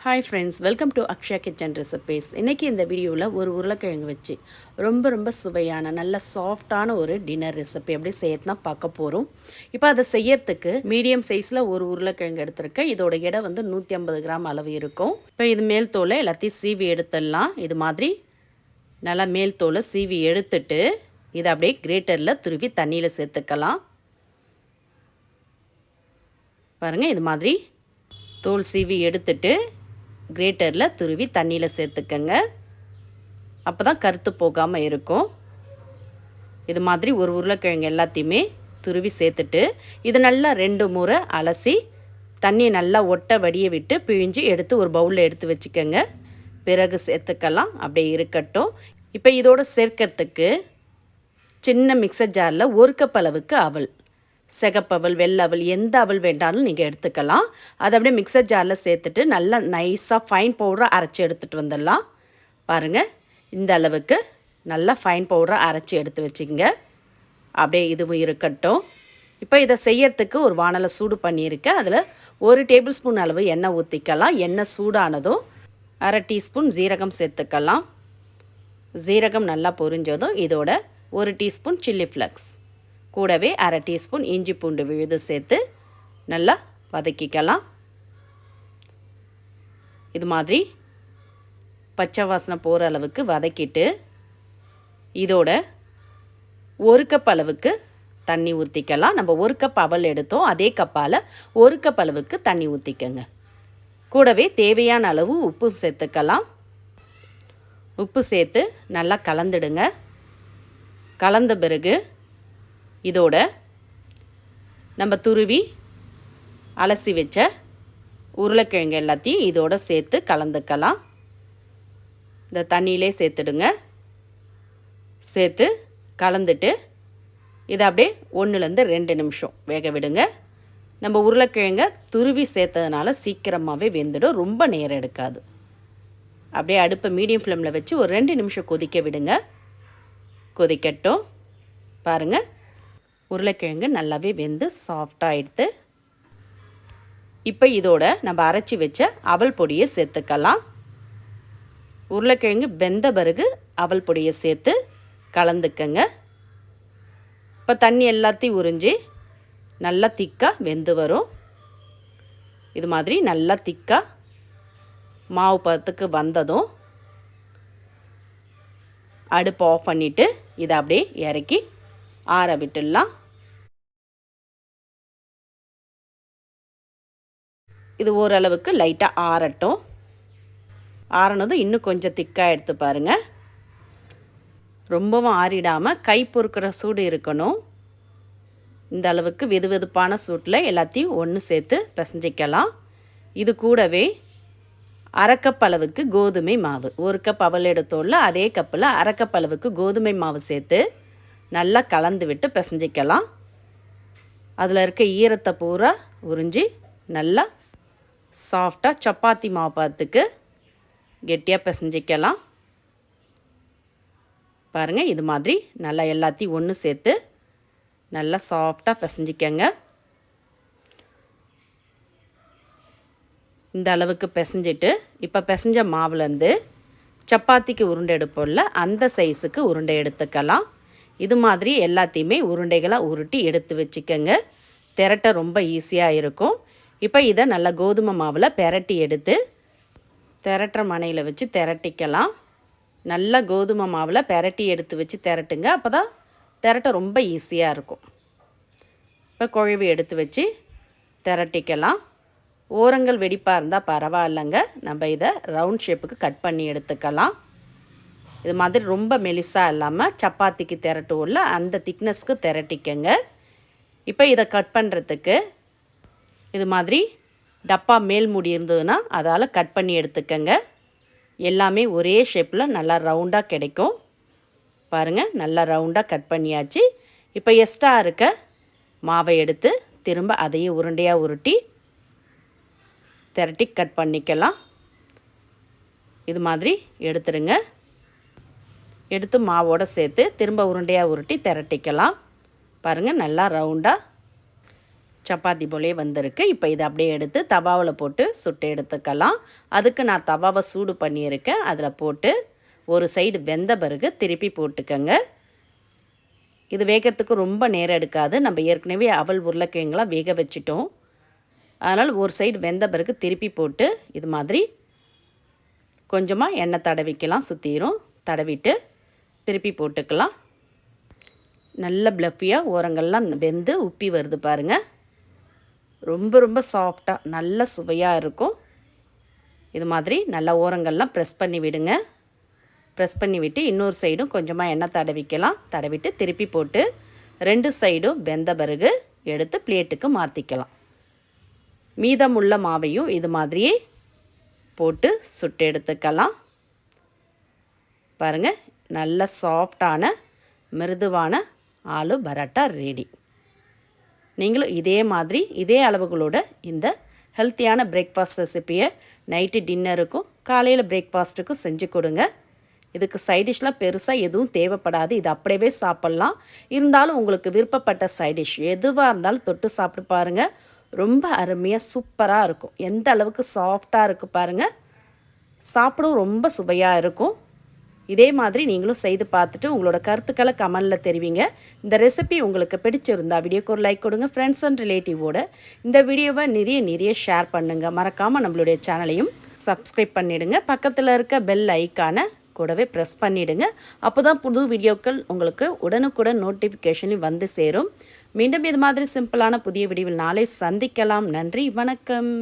Hi friends, welcome to Akshaya kitchen recipes. இன்றைக்கி இந்த வீடியோவில் ஒரு உருளைக்கிழங்கு வச்சு ரொம்ப சுவையான நல்ல சாஃப்டான ஒரு டின்னர் ரெசிபி எப்படி செய்யறதுனா பார்க்க போகிறோம். இப்போ அதை செய்யறதுக்கு மீடியம் சைஸில் ஒரு உருளைக்கிழங்கு எடுத்திருக்கேன். இதோட எடை 150 கிராம் அளவு இருக்கும். இப்போ இது மேல் தோலை எல்லாத்தையும் சீவி எடுத்துடலாம். இது மாதிரி நல்லா மேல் தோலை சீவி எடுத்துட்டு இதை அப்படியே கிரேட்டரில் துருவி தண்ணியில் சேர்த்துக்கலாம். பாருங்கள், இது மாதிரி தோல் சீவி எடுத்துட்டு கிரேட்டரில் துருவி தண்ணியில் சேர்த்துக்கங்க. அப்போ தான் கருத்து போகாமல் இருக்கும். இது மாதிரி ஒரு உருளைக்கிழங்கு எல்லாத்தையுமே துருவி சேர்த்துட்டு இது நல்லா 2 முறை அலசி தண்ணி நல்லா ஒட்ட வடிய விட்டு பிழிஞ்சு எடுத்து ஒரு பவுலில் எடுத்து வச்சுக்கோங்க. பிறகு சேர்த்துக்கலாம். அப்படியே இருக்கட்டும். இப்போ இதோடு சேர்க்கறதுக்கு சின்ன மிக்சர் ஜாரில் 1 கப் அளவுக்கு அவல், சிகப்பவல், வெள்ளவல், எந்த அவல் வேண்டாலும் நீங்கள் எடுத்துக்கலாம். அதை அப்படியே மிக்சர் ஜாரில் சேர்த்துட்டு நல்லா நைஸாக ஃபைன் பவுடரை அரைச்சி எடுத்துகிட்டு வந்துடலாம். பாருங்கள், இந்த அளவுக்கு நல்லா ஃபைன் பவுடரை அரைச்சி எடுத்து வச்சுக்கோங்க. அப்படியே இதுவும் இருக்கட்டும். இப்போ இதை செய்யறதுக்கு ஒரு வானலை சூடு பண்ணியிருக்கேன். அதில் 1 டேபிள் ஸ்பூன் அளவு எண்ணெய் ஊற்றிக்கலாம். எண்ணெய் சூடானதும் 1/2 டீஸ்பூன் ஜீரகம் சேர்த்துக்கலாம். ஜீரகம் நல்லா பொரிஞ்சதும் இதோட 1 டீஸ்பூன் சில்லி ஃப்ளக்ஸ், கூடவே 1/2 டீஸ்பூன் இஞ்சி பூண்டு விழுது சேர்த்து நல்லா வதக்கிக்கலாம். இது மாதிரி பச்சை வாசனை போகிற அளவுக்கு வதக்கிட்டு இதோட 1 கப் அளவுக்கு தண்ணி ஊற்றிக்கலாம். நம்ம 1 கப் அவல் எடுத்தோம், அதே கப்பால் 1 கப் அளவுக்கு தண்ணி ஊற்றிக்கங்க. கூடவே தேவையான அளவு உப்பு சேர்த்துக்கலாம். உப்பு சேர்த்து நல்லா கலந்துடுங்க. கலந்த பிறகு இதோட நம்ம துருவி அலசி வச்ச உருளைக்கிழங்கு எல்லாத்தையும் இதோட சேர்த்து கலந்துக்கலாம். இந்த தண்ணியிலே சேர்த்துடுங்க. சேர்த்து கலந்துட்டு இதை அப்படியே 1லேருந்து 2 நிமிஷம் வேக விடுங்க. நம்ம உருளைக்கிழங்க துருவி சேர்த்ததுனால சீக்கிரமாகவே வெந்துடும், ரொம்ப நேரம் எடுக்காது. அப்படியே அடுப்பை மீடியம் ஃப்ளேமில் வச்சு ஒரு 2 நிமிஷம் கொதிக்க விடுங்க. கொதிக்கட்டும். பாருங்கள், உருளைக்கிழங்கு நல்லாவே வெந்து சாஃப்டாக எடுத்து இப்போ இதோட நம்ம அரைச்சி வச்ச அவல் பொடியை சேர்த்துக்கலாம். உருளைக்கிழங்கு வெந்த பிறகு அவல் பொடியை சேர்த்து கலந்துக்கங்க. இப்போ தண்ணி எல்லாத்தையும் உறிஞ்சி நல்லா திக்காக வெந்து வரும். இது மாதிரி நல்லா திக்காக மாவு பதத்துக்கு வந்ததும் அடுப்பு ஆஃப் பண்ணிவிட்டு இதை அப்படியே இறக்கி ஆற விட்டுடலாம். இது ஓரளவுக்கு லைட்டாக ஆறட்டும். ஆறினதும் இன்னும் கொஞ்சம் திக்காக எடுத்து பாருங்கள். ரொம்பவும் ஆறிடாமல் கை பொறுக்கிற சூடு இருக்கணும். இந்த அளவுக்கு வெதுவெதுப்பான சூட்டில் எல்லாத்தையும் ஒன்று சேர்த்து பிசைஞ்சிக்கலாம். இது கூடவே 1/2 கப் அளவுக்கு கோதுமை மாவு, 1 கப் அவல் எடுத்தோம்ல அதே கப்பில் 1/2 கப் அளவுக்கு கோதுமை மாவு சேர்த்து நல்லா கலந்து விட்டு பிசைஞ்சிக்கலாம். அதில் இருக்க ஈரத்தை பூரா உறிஞ்சி நல்லா சாஃப்டாக சப்பாத்தி மாவு பார்த்துக்கு கெட்டியாக பிசைஞ்சிக்கலாம். பாருங்கள், இது மாதிரி நல்லா எல்லாத்தையும் ஒன்று சேர்த்து நல்லா சாஃப்டாக பிசைஞ்சிக்கங்க. இந்த அளவுக்கு பிசைஞ்சிட்டு இப்போ பிசைஞ்ச மாவுலேருந்து சப்பாத்திக்கு உருண்டை எடுப்போம்ல அந்த சைஸுக்கு உருண்டை எடுத்துக்கலாம். இது மாதிரி எல்லாத்தையுமே உருண்டைகளாக உருட்டி எடுத்து வச்சுக்கோங்க. திரட்ட ரொம்ப ஈஸியாக இருக்கும். இப்போ இதை நல்லா கோதுமை மாவில் பெரட்டி எடுத்து திரட்டுற மனையில் வச்சு திரட்டிக்கலாம். நல்லா கோதுமை மாவில் பெரட்டி எடுத்து வச்சு திரட்டுங்க. அப்போ தான் திரட்ட ரொம்ப ஈஸியாக இருக்கும். இப்போ குழவி எடுத்து வச்சு திரட்டிக்கலாம். ஓரங்கள் வெடிப்பாக இருந்தால் பரவாயில்லைங்க. நம்ம இதை ரவுண்ட் ஷேப்புக்கு கட் பண்ணி எடுத்துக்கலாம். இது மாதிரி ரொம்ப மெலிசாக இல்லாமல் சப்பாத்திக்கு திரட்டுவோம்ல அந்த திக்னஸ்க்கு திரட்டிக்கங்க. இப்போ இதை கட் பண்ணுறதுக்கு இது மாதிரி டப்பா மேல் மூடி இருந்ததுன்னா அதால் கட் பண்ணி எடுத்துக்கங்க. எல்லாமே ஒரே ஷேப்பில் நல்லா ரவுண்டாக கிடைக்கும். பாருங்கள், நல்லா ரவுண்டாக கட் பண்ணியாச்சு. இப்போ எக்ஸ்ட்ரா இருக்க மாவை எடுத்து திரும்ப அதையும் உருண்டையாக உருட்டி திரட்டி கட் பண்ணிக்கலாம். இது மாதிரி எடுத்துருங்க. எடுத்து மாவோடு சேர்த்து திரும்ப உருண்டையாக உருட்டி திரட்டிக்கலாம். பாருங்கள், நல்லா ரவுண்டாக சப்பாத்தி போலே வந்திருக்கு. இப்போ இதை அப்படியே எடுத்து தவாவில் போட்டு சுட்டு எடுத்துக்கலாம். அதுக்கு நான் தவாவை சூடு பண்ணியிருக்கேன். அதில் போட்டு ஒரு சைடு வெந்த பிறகு திருப்பி போட்டுக்கங்க. இது வேகிறதுக்கு ரொம்ப நேரம் எடுக்காது. நம்ம ஏற்கனவே அவல் உருளைக்கிழங்குலாம் வேக வச்சிட்டோம். அதனால் ஒரு சைடு வெந்த பிறகு திருப்பி போட்டு இது மாதிரி கொஞ்சமாக எண்ணெய் தடவிக்கலாம். சுற்றிரும் தடவிட்டு திருப்பி போட்டுக்கலாம். நல்ல ப்ளஃபியாக ஓரங்கள்லாம் வெந்து உப்பி வருது பாருங்கள். ரொம்ப ரொம்ப சாஃப்டாக நல்ல சுவையாக இருக்கும். இது மாதிரி நல்லா ஓரங்கள்லாம் ப்ரெஸ் பண்ணி விடுங்க. ப்ரெஸ் பண்ணி விட்டு இன்னொரு சைடும் கொஞ்சமாக எண்ணெய் தடவிக்கலாம். தடவிட்டு திருப்பி போட்டு 2 சைடும் வெந்த பிறகு எடுத்து பிளேட்டுக்கு மாற்றிக்கலாம். மீதமுள்ள மாவையும் இது மாதிரியே போட்டு சுட்டு எடுத்துக்கலாம். பாருங்கள், நல்ல சாஃப்டான மிருதுவான ஆலு பரோட்டா ரெடி. நீங்களும் இதே மாதிரி இதே அளவுகளோட இந்த ஹெல்த்தியான பிரேக்ஃபாஸ்ட் ரெசிப்பியை நைட்டு டின்னருக்கும் காலையில் பிரேக்ஃபாஸ்ட்டுக்கும் செஞ்சு கொடுங்க. இதுக்கு சைடிஷ்லாம் பெருசாக எதுவும் தேவைப்படாது. இது அப்படியே சாப்பிட்லாம். இருந்தாலும் உங்களுக்கு விருப்பப்பட்ட சைடிஷ் எதுவாக இருந்தாலும் தொட்டு சாப்பிட்டு பாருங்கள். ரொம்ப அருமையாக சூப்பராக இருக்கும். எந்த அளவுக்கு சாஃப்டாக இருக்குது பாருங்கள். சாப்பிடவும் ரொம்ப சுவையாக இருக்கும். இதே மாதிரி நீங்களும் செய்து பார்த்துட்டு உங்களோட கருத்துக்களை கமெண்டில் தெரிவிங்க. இந்த ரெசிபி உங்களுக்கு பிடிச்சிருந்தா வீடியோக்கு ஒரு லைக் கொடுங்க. ஃப்ரெண்ட்ஸ் அண்ட் ரிலேட்டிவோட இந்த வீடியோவை நிறைய ஷேர் பண்ணுங்கள். மறக்காமல் நம்மளுடைய சேனலையும் சப்ஸ்கிரைப் பண்ணிவிடுங்க. பக்கத்தில் இருக்க பெல் ஐக்கானை கூடவே ப்ரெஸ் பண்ணிவிடுங்க. அப்போ தான் புது வீடியோக்கள் உங்களுக்கு உடனுக்குடன் நோட்டிஃபிகேஷனில் வந்து சேரும். மீண்டும் இது மாதிரி சிம்பிளான புதிய வீடியோவில் நாளை சந்திக்கலாம். நன்றி, வணக்கம்.